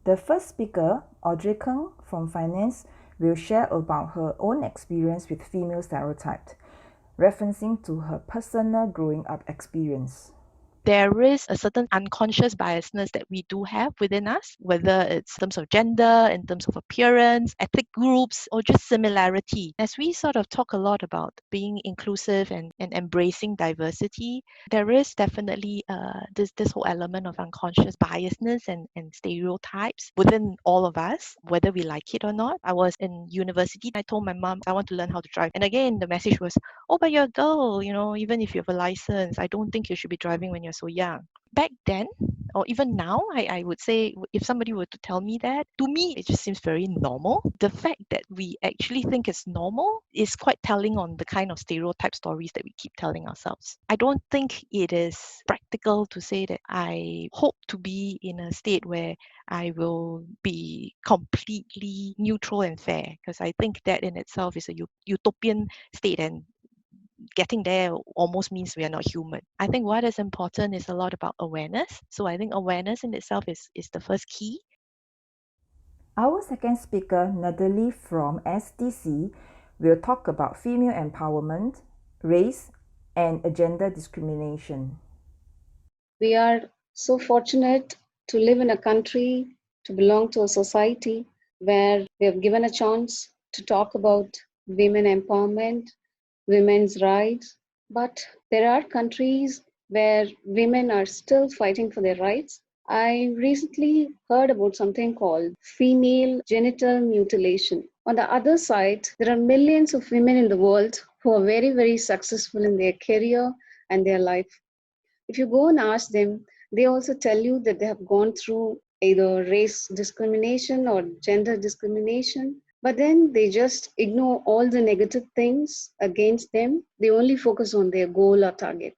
The first speaker, Audrey Keng from Finance, will share about her own experience with female stereotypes, referencing to her personal growing up experience. There is a certain unconscious biasness that we do have within us, whether it's in terms of gender, in terms of appearance, ethnic groups, or just similarity. As we sort of talk a lot about being inclusive and embracing diversity, there is definitely this whole element of unconscious biasness and stereotypes within all of us, whether we like it or not. I was in university, I told my mom I want to learn how to drive. And again, the message was, oh, but you're a girl, even if you have a license, I don't think you should be driving when you're so young. Back then, or even now, I would say if somebody were to tell me that, to me, it just seems very normal. The fact that we actually think it's normal is quite telling on the kind of stereotype stories that we keep telling ourselves. I don't think it is practical to say that I hope to be in a state where I will be completely neutral and fair, because I think that in itself is a utopian state, and getting there almost means we are not human. I think what is important is a lot about awareness. So I think awareness in itself is the first key. Our second speaker, Natalie from STC, will talk about female empowerment, race, and gender discrimination. We are so fortunate to live in a country, to belong to a society where we have given a chance to talk about women empowerment, women's rights. But there are countries where women are still fighting for their rights. I recently heard about something called female genital mutilation. On the other side, there are millions of women in the world who are very, very successful in their career and their life. If you go and ask them, they also tell you that they have gone through either race discrimination or gender discrimination, but then they just ignore all the negative things against them. They only focus on their goal or target.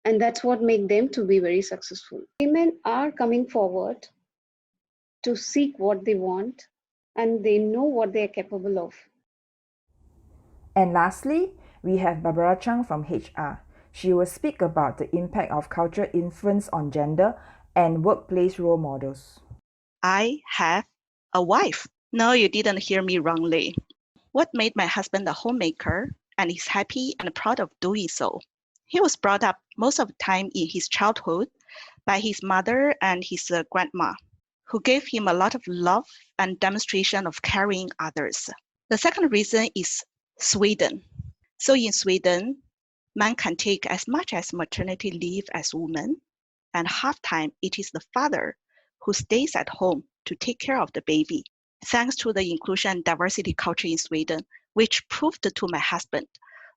And that's what makes them to be very successful. Women are coming forward to seek what they want, and they know what they are capable of. And lastly, we have Barbara Chang from HR. She will speak about the impact of cultural influence on gender and workplace role models. I have a wife. No, you didn't hear me wrongly. What made my husband a homemaker and is happy and proud of doing so? He was brought up most of the time in his childhood by his mother and his grandma, who gave him a lot of love and demonstration of caring others. The second reason is Sweden. So in Sweden, man can take as much as maternity leave as women, and half time it is the father who stays at home to take care of the baby. Thanks to the inclusion and diversity culture in Sweden, which proved to my husband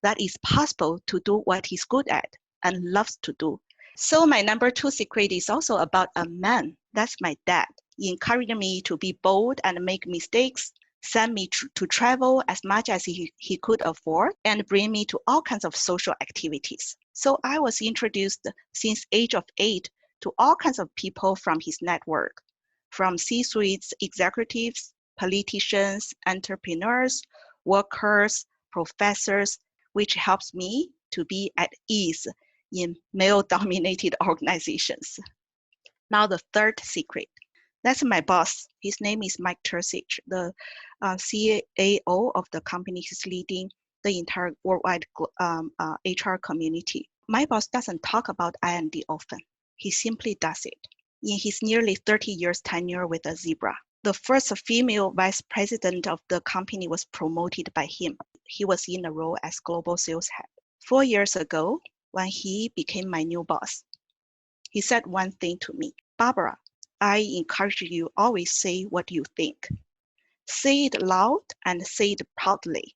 that it's possible to do what he's good at and loves to do. So my number two secret is also about a man. That's my dad. He encouraged me to be bold and make mistakes, send me to travel as much as he could afford, and bring me to all kinds of social activities. So I was introduced since age of 8 to all kinds of people from his network, from C-suites, executives, politicians, entrepreneurs, workers, professors, which helps me to be at ease in male-dominated organizations. Now the third secret. That's my boss. His name is Mike Tersich, the CAO of the company. He's leading the entire worldwide HR community. My boss doesn't talk about I&D often. He simply does it. In his nearly 30 years tenure with a Zebra, the first female vice president of the company was promoted by him. He was in a role as global sales head. 4 years ago, when he became my new boss, he said one thing to me: Barbara, I encourage you always say what you think. Say it loud and say it proudly.